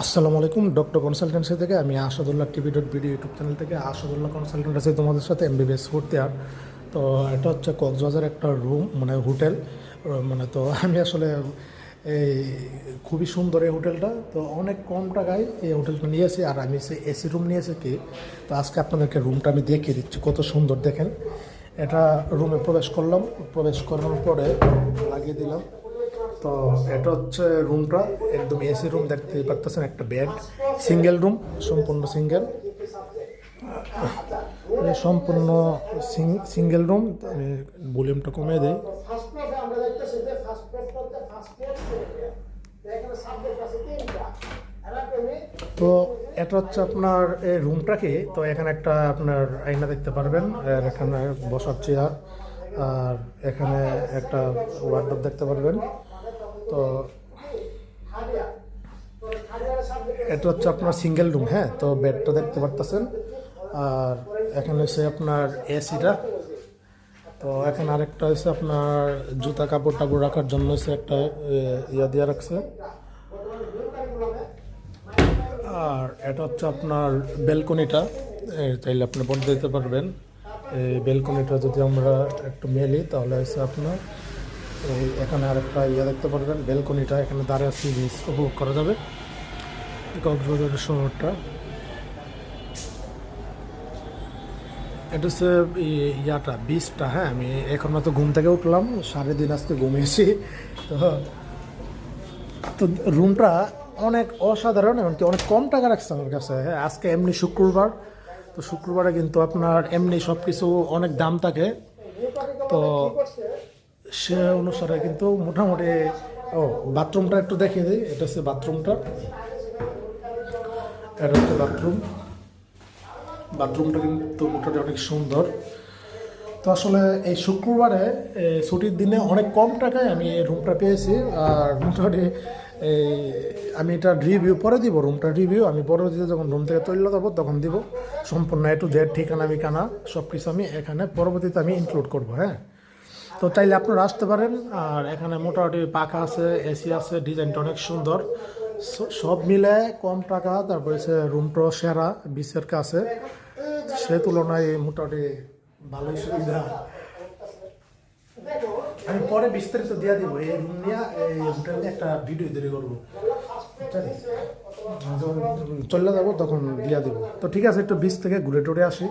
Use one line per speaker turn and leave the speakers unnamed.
আসসালামু আলাইকুম, doctor consultancy থেকে আমি আসাদুল্লাহ টিভি.ভিডিও ইউটিউব চ্যানেল থেকে আসাদুল্লাহ কনসালটেন্ট আছে তোমাদের সাথে এমবিবিএস ফোর্থ ইয়ার। তো এটা হচ্ছে কক্সবাজার একটা রুম মানে হোটেল, মানে তো আমি আসলে এই খুবই সুন্দর এই হোটেলটা, তো অনেক কম টাকায় এই হোটেলটা নিয়েছি আর আমি সে এসি রুম নিয়েছি কি। তো আজকে আপনাদেরকে রুমটা আমি দেখিয়ে দিচ্ছি কত সুন্দর দেখেন। এটা রুমে প্রবেশ করলাম, প্রবেশ করার পরে লাগিয়ে দিলাম। তো এটা হচ্ছে রুমটা একদম এসি রুম, দেখতেই পারতেছেন একটা বেড, সিঙ্গেল রুম, সম্পূর্ণ সিঙ্গেল, সম্পূর্ণ সিঙ্গেল রুম। ভলিউমটা কমিয়ে দেয়। তো এটা হচ্ছে আপনার এই রুমটাকে, তো এখানে একটা আপনার আয়না দেখতে পারবেন, আর এখানে বসার চেয়ার, আর এখানে একটা ওয়ার্ডরোব দেখতে পারবেন। তো এটা হচ্ছে আপনার সিঙ্গেল রুম, হ্যাঁ। তো বেডটা দেখতে পারতেছেন, আর এখানে হচ্ছে আপনার এসিটা। তো এখানে আরেকটা হচ্ছে আপনার জুতা কাপড় টাপড় রাখার জন্য হচ্ছে একটা ইয়া দিয়ে রাখছে। আর এটা হচ্ছে আপনার বেলকনিটা, চাইলে আপনি বন্ধ দিতে পারবেন। এই বেলকনিটা যদি আমরা একটু মেলি তাহলে হচ্ছে আপনার এখানে আরেকটা ইয়া দেখতে পারবেন, বেলকনিটা এখানে দাঁড়িয়ে সি বিচ উপভোগ করা যাবে কক্সবাজার শহরটা। এটা হচ্ছে ইয়াটা বিচটা, হ্যাঁ। আমি এখন মাত্র ঘুম থেকে উঠলাম, 3:30 আজকে ঘুমিয়েছি। তো তো রুমটা অনেক অসাধারণ, এমনকি অনেক কম টাকা রাখছে আমার কাছে, হ্যাঁ। আজকে এমনি শুক্রবার, তো শুক্রবারে কিন্তু আপনার এমনি সব কিছু অনেক দাম থাকে। তো সে অনুসারে কিন্তু মোটামুটি। ও, বাথরুমটা একটু দেখিয়ে দিই। এটা হচ্ছে বাথরুমটা, এটা হচ্ছে বাথরুম। বাথরুমটা কিন্তু মোটামুটি অনেক সুন্দর। তো আসলে এই শুক্রবারে ছুটির দিনে অনেক কম টাকায় আমি এই রুমটা পেয়েছি। আর মোটামুটি এই আমি এটা রিভিউ পরে দিব, রুমটার রিভিউ আমি পরবর্তীতে যখন রুম থেকে তৈরি যাবো তখন দিব। সম্পূর্ণ A to Z ঠিকানা বিকানা সব কিছু আমি এখানে পরবর্তীতে আমি ইনক্লুড করব, হ্যাঁ। তো চাইলে আপনারা আসতে পারেন। আর এখানে মোটামুটি পাখা আছে, এসি আছে, ডিজাইনটা অনেক সুন্দর। সব মিলে কম টাকা, তারপরে হচ্ছে রুমটাও সেরা বিচের কাছে, সে তুলনায় মোটামুটি ভালোই সুবিধা। আমি পরে বিস্তারিত দিয়ে দিব এই রুম নিয়ে, এই হোটেল নিয়ে একটা ভিডিও তৈরি করবো, যখন চলে যাবো তখন দিয়ে দিব। তো ঠিক আছে, একটু বিচ থেকে ঘুরে টুরে আসি।